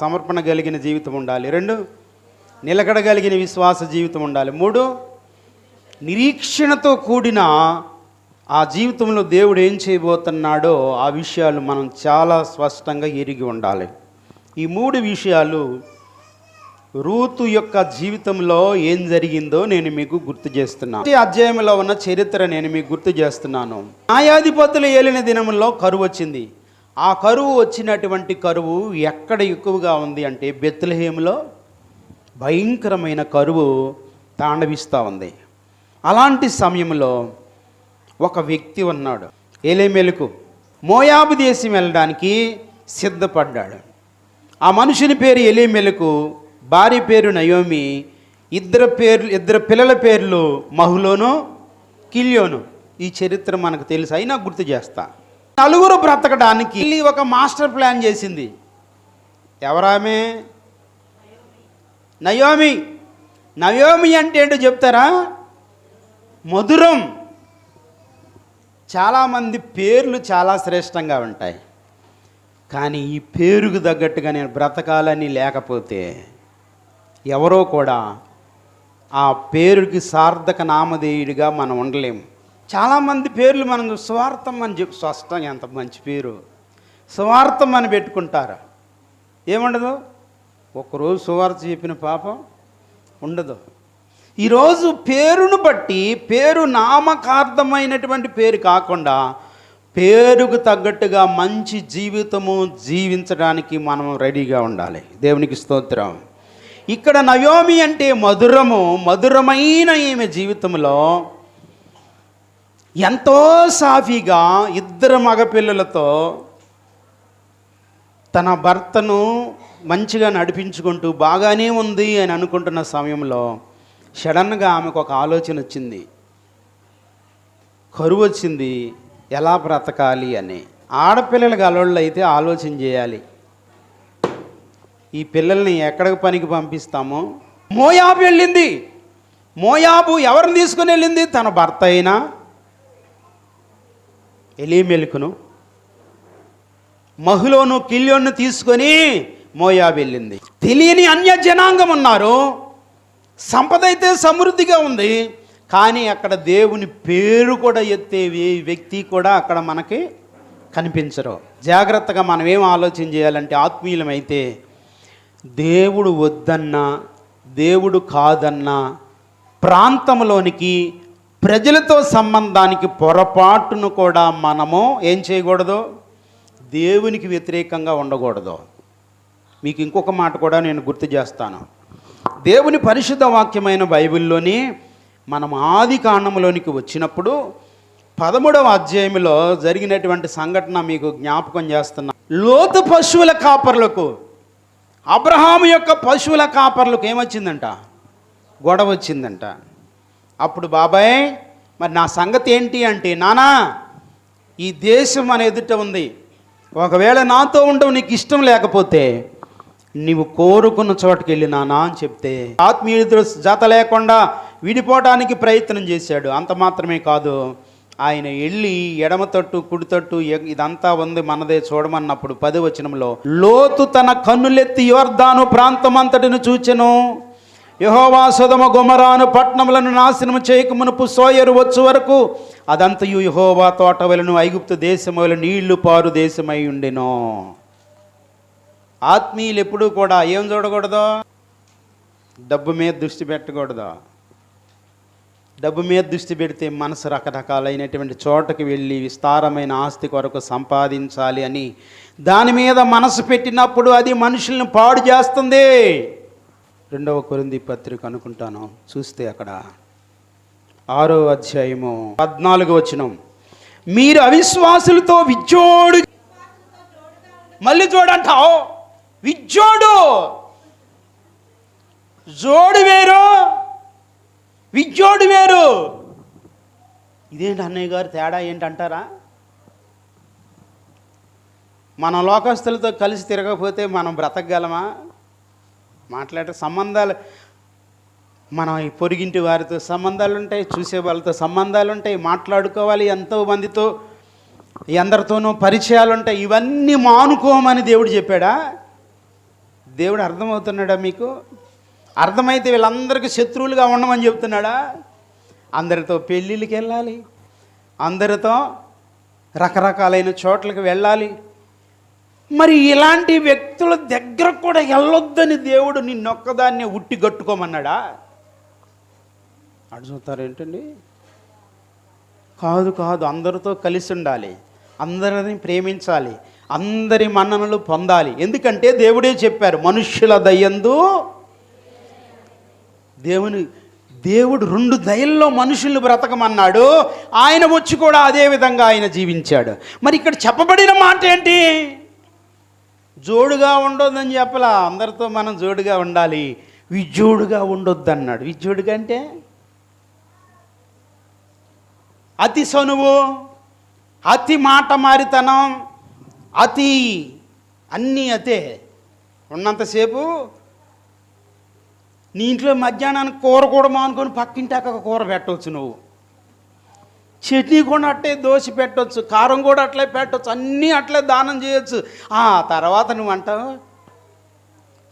సమర్పణ కలిగిన జీవితం ఉండాలి. 2, నిలకడ కలిగిన విశ్వాస జీవితం ఉండాలి. 3, నిరీక్షణతో కూడిన ఆ జీవితంలో దేవుడు ఏం చేయబోతున్నాడో ఆ విషయాలు మనం చాలా స్పష్టంగా ఎరిగి ఉండాలి. ఈ 3 విషయాలు రూతు యొక్క జీవితంలో ఏం జరిగిందో నేను మీకు గుర్తు చేస్తున్నాను. ఈ అధ్యాయంలో ఉన్న చరిత్ర నేను మీకు గుర్తు చేస్తున్నాను. న్యాయాధిపతులు ఏలిన దినంలో కరువు వచ్చింది. ఆ కరువు వచ్చినటువంటి కరువు ఎక్కడ ఎక్కువగా ఉంది అంటే బెత్లెహేములో భయంకరమైన కరువు తాండవిస్తూ ఉంది. అలాంటి సమయంలో ఒక వ్యక్తి ఉన్నాడు, ఎలీమెలెకు. మోయాబు దేశం వెళ్ళడానికి సిద్ధపడ్డాడు. ఆ మనుషుని పేరు ఎలీమెలెకు, భార్య పేరు నయోమి, ఇద్దరు పిల్లల పేర్లు మహులోను, కిల్యోను. ఈ చరిత్ర మనకు తెలుసు, అయినా గుర్తు చేస్తా. 4 బ్రతకడానికి ఒక మాస్టర్ ప్లాన్ చేసింది. ఎవరామె? నయోమి. నయోమి అంటే ఏంటో చెప్తారా? మధురం. చాలామంది పేర్లు చాలా శ్రేష్టంగా ఉంటాయి, కానీ ఈ పేరుకు తగ్గట్టుగా నేను బ్రతకాలని లేకపోతే ఎవరో కూడా ఆ పేరుకి సార్థక నామధేయుడిగా మనం ఉండలేము. చాలామంది పేర్లు మనం స్వార్థం అని చెప్పి, స్పష్టంగా ఎంత మంచి పేరు స్వార్థం అని పెట్టుకుంటారు. ఏముండదు, ఒకరోజు సువార్త చెప్పిన పాపం ఉండదు. ఈరోజు పేరును బట్టి, పేరు నామకార్థమైనటువంటి పేరు కాకుండా పేరుకు తగ్గట్టుగా మంచి జీవితము జీవించడానికి మనం రెడీగా ఉండాలి. దేవునికి స్తోత్రం. ఇక్కడ నయోమి అంటే మధురము. మధురమైన ఈమె జీవితంలో ఎంతో సాఫీగా 2 మగపిల్లలతో తన భర్తను మంచిగా నడిపించుకుంటూ బాగానే ఉంది అని అనుకుంటున్న సమయంలో సడన్గా ఆమెకు ఒక ఆలోచన వచ్చింది. కరువు వచ్చింది, ఎలా బ్రతకాలి అని. ఆడపిల్లలు గలవాళ్ళు అయితే ఆలోచన చేయాలి, ఈ పిల్లల్ని ఎక్కడికి పనికి పంపిస్తామో. మోయాబు వెళ్ళింది. మోయాబు ఎవరిని తీసుకుని వెళ్ళింది? తన భర్త అయిన ఎలీమెలెకును, మహులోను, కిల్యోను తీసుకొని మోయాబు వెళ్ళింది. తెలియని అన్య జనాంగం ఉన్నారు. సంపద అయితే సమృద్ధిగా ఉంది, కానీ అక్కడ దేవుని పేరు కూడా ఎత్తే వ్యక్తి కూడా అక్కడ మనకి కనిపించరు. జాగ్రత్తగా మనం ఏం ఆలోచన చేయాలంటే, ఆత్మీయులమైతే దేవుడు వద్దన్నా, దేవుడు కాదన్నా ప్రాంతంలోనికి, ప్రజలతో సంబంధానికి పొరపాటును కూడా మనము ఏం చేయకూడదు, దేవునికి వ్యతిరేకంగా ఉండకూడదు. మీకు ఇంకొక మాట కూడా నేను గుర్తు చేస్తాను. దేవుని పరిశుద్ధ వాక్యమైన బైబిల్లోని మనం ఆది కాండంలోనికి వచ్చినప్పుడు 13వ అధ్యాయంలో జరిగినటువంటి సంఘటన మీకు జ్ఞాపకం చేస్తున్నా. లోతు పశువుల కాపర్లకు, అబ్రహాము యొక్క పశువుల కాపర్లకు ఏమొచ్చిందంట? గొడవ వచ్చిందంట. అప్పుడు బాబాయ్ మరి నా సంగతి ఏంటి అంటే, నానా ఈ దేశం మన ఎదుట ఉంది, ఒకవేళ నాతో ఉండవు నీకు ఇష్టం లేకపోతే నీవు కోరుకున్న చోటుకి వెళ్ళి నానా అని చెప్తే, ఆత్మీయుడితో జత లేకుండా విడిపోవడానికి ప్రయత్నం చేశాడు. అంత మాత్రమే కాదు, ఆయన వెళ్ళి ఎడమ తట్టు కుడి తట్టు ఇదంతా ఉంది మనదే చూడమన్నప్పుడు 10వ వచనంలో, లోతు తన కన్నులెత్తి యొర్దాను ప్రాంతమంతటిని చూచెను. యెహోవా సొదొమ గొమొరాను పట్టణములను నాశనము చేయక మునుపు సోయరు వచ్చు వరకు అదంతయు యెహోవా తోట వలెను ఐగుప్తు దేశము వలె నీళ్లు పారు దేశమై ఉండెను. ఆత్మీయులు ఎప్పుడూ కూడా ఏం చూడకూడదు? డబ్బు మీద దృష్టి పెట్టకూడదు. డబ్బు మీద దృష్టి పెడితే మనసు రకరకాలైనటువంటి చోటకి వెళ్ళి విస్తారమైన ఆస్తి కొరకు సంపాదించాలి అని దాని మీద మనసు పెట్టినప్పుడు అది మనుషుల్ని పాడు చేస్తుంది. 2వ కొరింథీ పత్రిక అనుకుంటాను, చూస్తే అక్కడ 6వ అధ్యాయము 14వ వచనం, మీరు అవిశ్వాసులతో విజ్జోడు, మళ్ళీ చూడంటావు, విజ్జోడు, జోడు వేరు, విజ్జోడు వేరు. ఇదేంటి అన్నయ్య గారు తేడా ఏంటంటారా? మన లోకస్తులతో కలిసి తిరగకపోతే మనం బ్రతకగలమా? మాట్లాడే సంబంధాలు, మన పొరుగింటి వారితో సంబంధాలు ఉంటాయి, చూసే వాళ్ళతో సంబంధాలు ఉంటాయి, మాట్లాడుకోవాలి, ఎంతో మందితో ఎందరితోనూ పరిచయాలు ఉంటాయి. ఇవన్నీ మానుకోమని దేవుడు చెప్పాడా? దేవుడు అర్థమవుతున్నాడా మీకు? అర్థమైతే వీళ్ళందరికీ శత్రువులుగా ఉండమని చెప్తున్నాడా? అందరితో పెళ్ళిళ్ళకి వెళ్ళాలి, అందరితో రకరకాలైన చోట్లకి వెళ్ళాలి. మరి ఇలాంటి వ్యక్తుల దగ్గర కూడా వెళ్ళొద్దని దేవుడు నిన్నొక్కదాన్నే ఉట్టి కట్టుకోమన్నాడా? అడుగుతారు ఏంటండి? కాదు కాదు, అందరితో కలిసి ఉండాలి, అందరిని ప్రేమించాలి, అందరి మన్ననలు పొందాలి. ఎందుకంటే దేవుడే చెప్పారు, మనుష్యుల దయందు దేవుడు 2 దయల్లో మనుషుల్ని బ్రతకమన్నాడు. ఆయన వచ్చి కూడా అదే విధంగా ఆయన జీవించాడు. మరి ఇక్కడ చెప్పబడిన మాట ఏంటి? జోడుగా ఉండొద్దని చెప్పలా, అందరితో మనం జోడుగా ఉండాలి, విజోడుగా ఉండొద్దు అన్నాడు. విజోడుగా అంటే అతి సనువు, అతి మాట మారితనం, అతి అన్నీ అతే ఉన్నంతసేపు నీ ఇంట్లో మధ్యాహ్నానికి కూర కూడా మానుకొని పక్కింటాక కూర పెట్టవచ్చు, నువ్వు చట్నీ కూడా అట్లే దోశ పెట్టవచ్చు, కారం కూడా అట్లే పెట్టవచ్చు, అన్నీ అట్లే దానం చేయొచ్చు. ఆ తర్వాత నువ్వు అంటావు,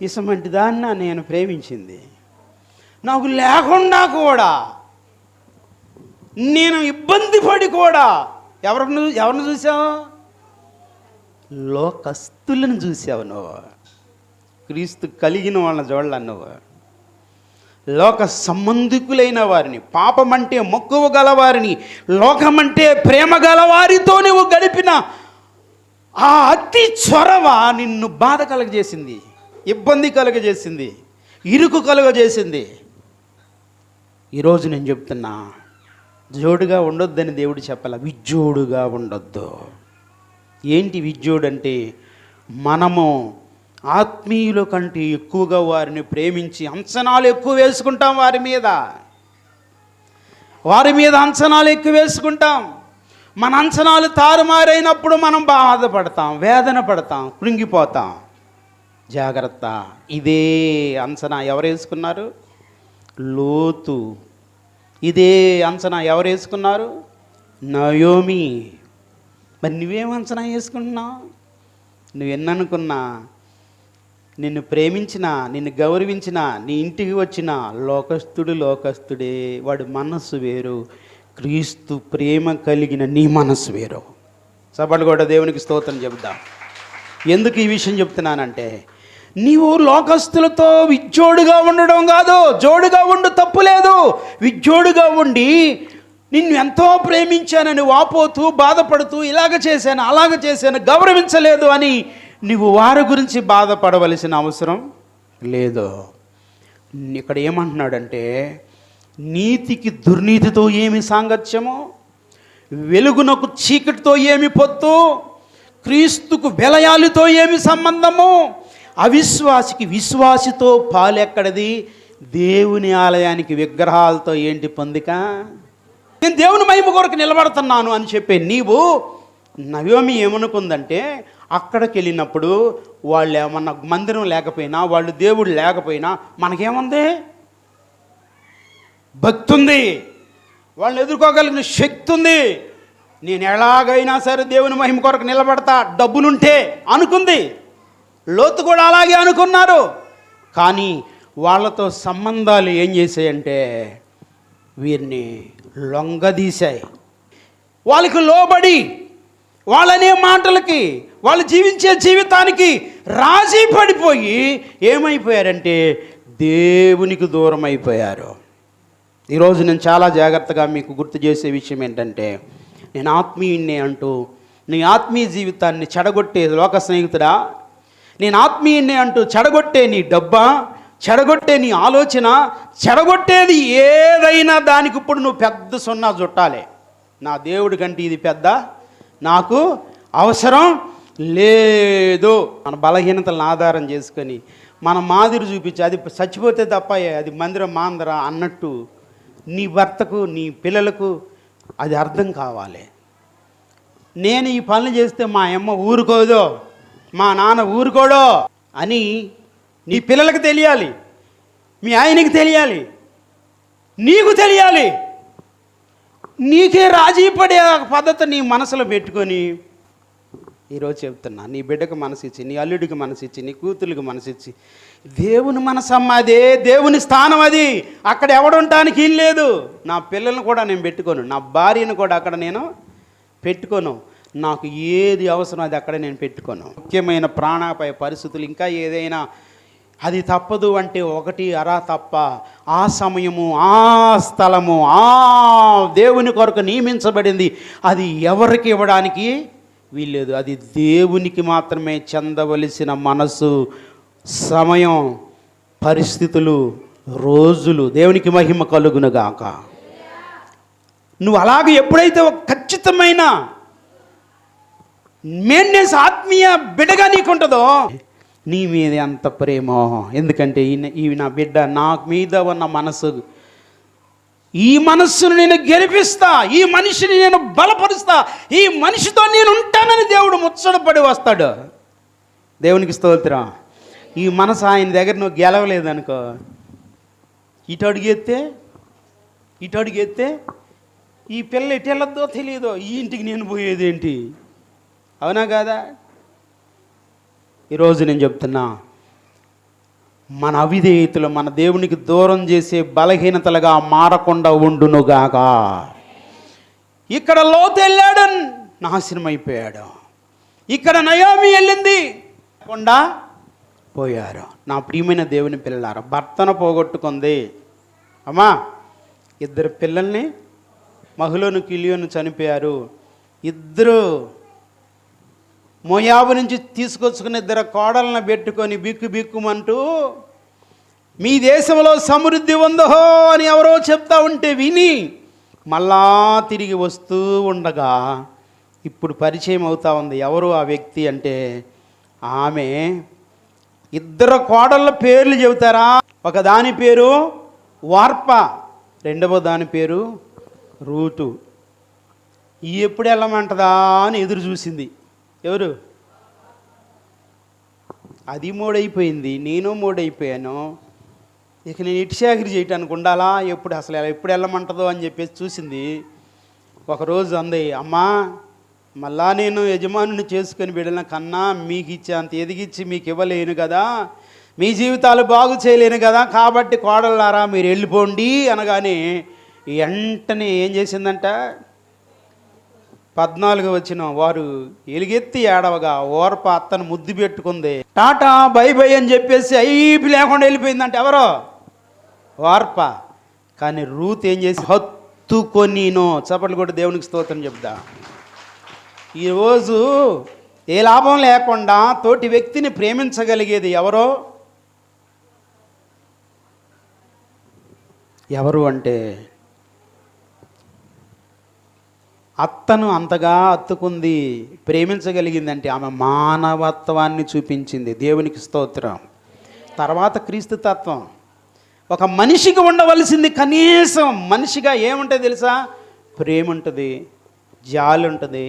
ఇసమంటి దాన్ని నేను ప్రేమించింది, నాకు లేకుండా కూడా నేను ఇబ్బంది పడి కూడా ఎవరిని చూసావు? లోకస్తులను చూసావు నువ్వు. క్రీస్తు కలిగిన వాళ్ళని చూడాలి నువ్వు. లోక సంబంధికులైన వారిని, పాపమంటే మక్కువ గలవారిని, లోకమంటే ప్రేమ గలవారితో నువ్వు గడిపిన ఆ అతి చొరవ నిన్ను బాధ కలగజేసింది, ఇబ్బంది కలగజేసింది, ఇరుకు కలుగజేసింది. ఈరోజు నేను చెప్తున్నా, జోడుగా ఉండొద్దని దేవుడు చెప్పాల, విజ్జోడుగా ఉండొద్దు. ఏంటి విజ్జోడు అంటే? మనము ఆత్మీయుల కంటే ఎక్కువగా వారిని ప్రేమించి అంచనాలు ఎక్కువ వేసుకుంటాం, వారి మీద అంచనాలు ఎక్కువ వేసుకుంటాం. మన అంచనాలు తారుమారైనప్పుడు మనం బాధపడతాం, వేదన పడతాం, కృంగిపోతాం. జాగ్రత్త. ఇదే అంచనా ఎవరు వేసుకున్నారు? లోతు. ఇదే అంచనా ఎవరు వేసుకున్నారు? నయోమి. మరి నువ్వేం అంచనా వేసుకుంటున్నావు? నువ్వు ఎన్ననుకున్నా, నిన్ను ప్రేమించిన, నిన్ను గౌరవించిన, నీ ఇంటికి వచ్చిన లోకస్తుడే, వాడి మనస్సు వేరు. క్రీస్తు ప్రేమ కలిగిన నీ మనస్సు వేరు. సభలు కూడా దేవునికి స్తోత్రం చెబుదాం. ఎందుకు ఈ విషయం చెప్తున్నానంటే, నీవు లోకస్తులతో విజ్జోడుగా ఉండడం కాదు, జోడుగా ఉండు, తప్పులేదు. విజ్జోడుగా ఉండి నిన్ను ఎంతో ప్రేమించానని వాపోతూ బాధపడుతూ ఇలాగ చేశాను, అలాగ చేశాను, గౌరవించలేదు అని నువ్వు వారి గురించి బాధపడవలసిన అవసరం లేదు. ఇక్కడ ఏమంటున్నాడంటే, నీతికి దుర్నీతితో ఏమి సాంగత్యము, వెలుగునకు చీకటితో ఏమి పొత్తు, క్రీస్తుకు బెలయాలితో ఏమి సంబంధము, అవిశ్వాసికి విశ్వాసితో పాలెక్కడది, దేవుని ఆలయానికి విగ్రహాలతో ఏంటి పొందిక? నేను దేవుని మహిమ కొరకు నిలబడుతున్నాను అని చెప్పే నీవు, నయోమి ఏమనుకుందంటే, అక్కడికి వెళ్ళినప్పుడు వాళ్ళు ఏమన్నా మందిరం లేకపోయినా, వాళ్ళు దేవుడు లేకపోయినా మనకేముంది? భక్తి ఉంది, వాళ్ళని ఎదుర్కోగలిగిన శక్తి ఉంది, నేను ఎలాగైనా సరే దేవుని మహిమ కొరకు నిలబడతా, డబ్బులుంటే అనుకుంది. లోతు కూడా అలాగే అనుకున్నారు. కానీ వాళ్ళతో సంబంధాలు ఏం చేశాయంటే వీరిని లొంగదీశాయి. వాళ్ళకి లోబడి, వాళ్ళనే మాటలకి, వాళ్ళు జీవించే జీవితానికి రాజీ పడిపోయి ఏమైపోయారంటే దేవునికి దూరం అయిపోయారు. ఈరోజు నేను చాలా జాగ్రత్తగా మీకు గుర్తు చేసే విషయం ఏంటంటే, నేను ఆత్మీయుణ్ణి అంటూ నీ ఆత్మీయ జీవితాన్ని చెడగొట్టే లోక స్నేహితుడా, నేను ఆత్మీయుణ్ణి అంటూ చెడగొట్టే నీ డబ్బా, చెడగొట్టే నీ ఆలోచన, చెడగొట్టేది ఏదైనా దానికి ఇప్పుడు నువ్వు పెద్ద సున్నా చుట్టాలి. నా దేవుడి కంటే ఇది పెద్ద నాకు అవసరం లేదు. మన బలహీనతలను ఆధారం చేసుకొని మన మాదిరి చూపించి, అది చచ్చిపోతే తప్ప అది మందిరం మాందర అన్నట్టు నీ భర్తకు, నీ పిల్లలకు అది అర్థం కావాలి. నేను ఈ పనులు చేస్తే మా అమ్మ ఊరుకోదో, మా నాన్న ఊరుకోడో అని నీ పిల్లలకు తెలియాలి, మీ ఆయనకి తెలియాలి, నీకు తెలియాలి. నీకే రాజీ పడే పద్ధతి నీ మనసులో పెట్టుకొని ఈరోజు చెప్తున్నా, నీ బిడ్డకు మనసిచ్చి, నీ అల్లుడికి మనసిచ్చి, నీ కూతురికి మనసిచ్చి, దేవుని మనసమ్మ అదే, దేవుని స్థానం అది. అక్కడ ఎవడుంటానికి ఏం లేదు. నా పిల్లల్ని కూడా నేను పెట్టుకోను, నా భార్యను కూడా అక్కడ నేను పెట్టుకోను. నాకు ఏది అవసరం అది అక్కడ నేను పెట్టుకోను. ముఖ్యమైన ప్రాణాపాయ పరిస్థితులు ఇంకా ఏదైనా అది తప్పదు అంటే ఒకటి అరా తప్ప, ఆ సమయము, ఆ స్థలము, ఆ దేవుని కొరకు నియమించబడింది, అది ఎవరికి ఇవ్వడానికి వీల్లేదు. అది దేవునికి మాత్రమే చెందవలసిన మనసు, సమయం, పరిస్థితులు, రోజులు. దేవునికి మహిమ కలుగునుగాక. నువ్వు అలాగే ఎప్పుడైతే ఒక ఖచ్చితమైన మెయింటెనెన్స్ ఆత్మీయ బిడ్డగా నీకుంటుందో, నీ మీద ఎంత ప్రేమ. ఎందుకంటే ఈ నా బిడ్డ నా మీద ఉన్న మనసు, ఈ మనస్సును నేను గెలిపిస్తా, ఈ మనిషిని నేను బలపరుస్తా, ఈ మనిషితో నేను ఉంటానని దేవుడు ముచ్చటపడి వస్తాడు. దేవునికి స్తోత్రం. ఈ మనసు ఆయన దగ్గర నువ్వు గెలవలేదనుకో, ఇటు అడుగెత్తే ఈ పిల్ల ఎటు వెళ్ళొద్దో తెలియదో, ఈ ఇంటికి నేను పోయేదేంటి, అవునా కాదా? ఈరోజు నేను చెప్తున్నా, మన అవిధేయతలు మన దేవునికి దూరం చేసే బలహీనతలుగా మారకుండా ఉండునుగాక. ఇక్కడ లోతు వెళ్ళాడు, నాశనం అయిపోయాడు. ఇక్కడ నయోమి వెళ్ళింది, కొండా పోయారు. నా ప్రియమైన దేవుని పిల్లలారా, భర్తను పోగొట్టుకుంది అమ్మా. 2 పిల్లల్ని, మహలోను కిలియోను చనిపోయారు. 2 మోయాబు నుంచి తీసుకొచ్చుకుని 2 కోడలను పెట్టుకొని బిక్కుమంటూ మీ దేశంలో సమృద్ధి ఉందో అని ఎవరో చెప్తా ఉంటే విని మళ్ళా తిరిగి వస్తూ ఉండగా ఇప్పుడు పరిచయం అవుతా ఉంది. ఎవరు ఆ వ్యక్తి అంటే, ఆమె 2 కోడళ్ళ పేర్లు చెబుతారా? ఒక దాని పేరు వార్ప, రెండవ దాని పేరు రూతు. ఎప్పుడు వెళ్ళమంటదా అని ఎదురు చూసింది. ఎవరు? అది మూడైపోయింది, నేను మూడైపోయాను. ఇక నేను ఇటుచాకిరి చేయటానికి ఉండాలా, ఎప్పుడు వెళ్ళమంటదో అని చెప్పేసి చూసింది. ఒకరోజు అంది, అమ్మా మళ్ళా నేను యజమానుని చేసుకొని బిడ్డల కన్నా మీకు ఇచ్చే అంత ఎదిగిచ్చి మీకు ఇవ్వలేను కదా, మీ జీవితాలు బాగు చేయలేను కదా, కాబట్టి కోడళ్ళారా మీరు వెళ్ళిపోండి అనగానే వెంటనే ఏం చేసిందంట, 14 వచ్చిన వారు ఎలుగెత్తి ఏడవగా ఓర్ప అత్తను ముద్దు పెట్టుకుంది. టాటా బై బై అని చెప్పేసి అయిపి లేకుండా వెళ్ళిపోయిందంటే ఎవరో వార్ప. కానీ రూత్ ఏం చేసి హత్తుకొనినో, చప్పట్లు కూడా దేవునికి స్తోత్రం చెప్దా. ఈరోజు ఏ లాభం లేకుండా తోటి వ్యక్తిని ప్రేమించగలిగేది ఎవరు అంటే అత్తను అంతగా హత్తుకుంది, ప్రేమించగలిగిందంటే ఆమె మానవత్వాన్ని చూపించింది. దేవునికి స్తోత్రం. తర్వాత క్రీస్తు తత్వం. ఒక మనిషికి ఉండవలసింది కనీసం మనిషిగా ఏముంటుంది తెలుసా? ప్రేమ ఉంటుంది, జాలి ఉంటుంది,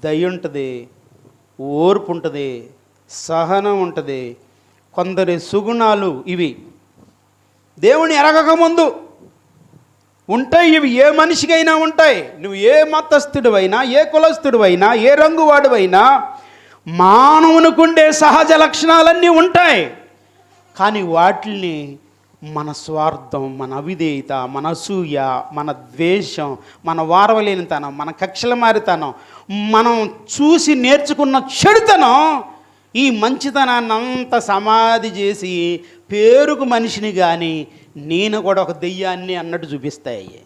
దయ ఉంటుంది, ఓర్పు ఉంటుంది, సహనం ఉంటుంది, కొందరి సుగుణాలు ఇవి దేవుని ఎరగకముందు ఉంటాయి. ఇవి ఏ మనిషికైనా ఉంటాయి. నువ్వు ఏ మతస్థుడివైనా, ఏ కులస్థుడివైనా, ఏ రంగువాడివైనా మానవునికుండే సహజ లక్షణాలన్నీ ఉంటాయి. కానీ వాటిని మన స్వార్థం, మన అవిధేయత, మన అసూయ, మన ద్వేషం, మన వారవలేనితనం, మన కక్షలమారితనం, మనం చూసి నేర్చుకున్న చెడుతనం, ఈ మంచితనాన్ని అంతా సమాధి చేసి పేరుకు మనిషిని కానీ నేను కూడా ఒక దెయ్యాన్ని అన్నట్టు చూపిస్తాయి.